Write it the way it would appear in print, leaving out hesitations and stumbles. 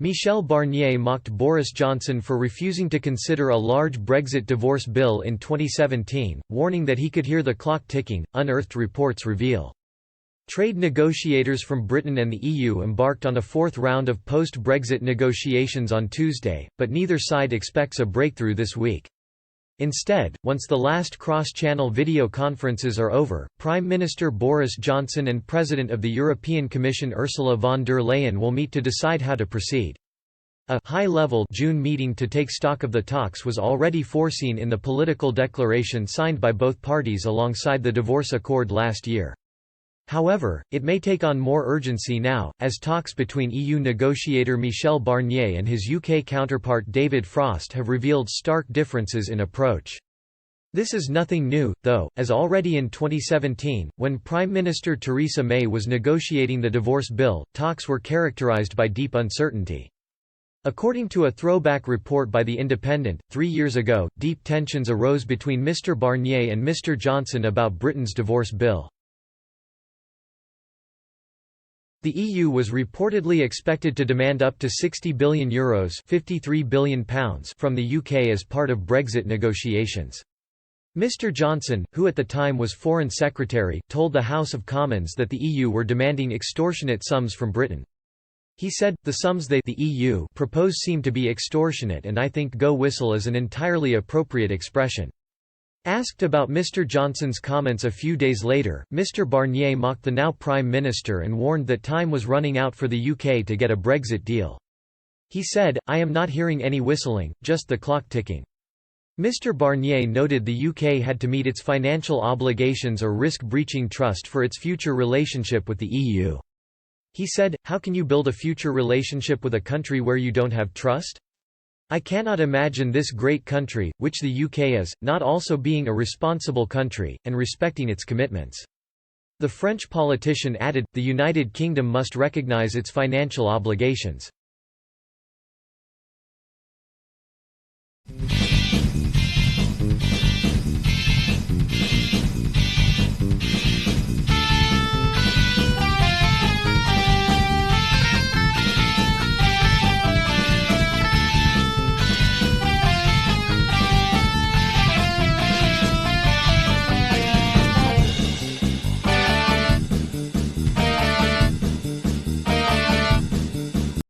Michel Barnier mocked Boris Johnson for refusing to consider a large Brexit divorce bill in 2017, warning that he could hear the clock ticking, unearthed reports reveal. Trade negotiators from Britain and the EU embarked on a fourth round of post-Brexit negotiations on Tuesday, but neither side expects a breakthrough this week. Instead, once the last cross-channel video conferences are over, Prime Minister Boris Johnson and President of the European Commission Ursula von der Leyen will meet to decide how to proceed. A high-level June meeting to take stock of the talks was already foreseen in the political declaration signed by both parties alongside the divorce accord last year. However, it may take on more urgency now, as talks between EU negotiator Michel Barnier and his UK counterpart David Frost have revealed stark differences in approach. This is nothing new, though, as already in 2017, when Prime Minister Theresa May was negotiating the divorce bill, talks were characterised by deep uncertainty. According to a throwback report by The Independent, 3 years ago, deep tensions arose between Mr Barnier and Mr Johnson about Britain's divorce bill. The EU was reportedly expected to demand up to €60 billion £53 billion from the UK as part of Brexit negotiations. Mr Johnson, who at the time was Foreign Secretary, told the House of Commons that the EU were demanding extortionate sums from Britain. He said, "The sums the EU propose seem to be extortionate, and I think go whistle is an entirely appropriate expression." Asked about Mr Johnson's comments a few days later, Mr Barnier mocked the now Prime Minister and warned that time was running out for the UK to get a Brexit deal. He said, "I am not hearing any whistling, just the clock ticking." Mr Barnier noted the UK had to meet its financial obligations or risk breaching trust for its future relationship with the EU. He said, "How can you build a future relationship with a country where you don't have trust? I cannot imagine this great country, which the UK is, not also being a responsible country, and respecting its commitments." The French politician added, "The United Kingdom must recognise its financial obligations."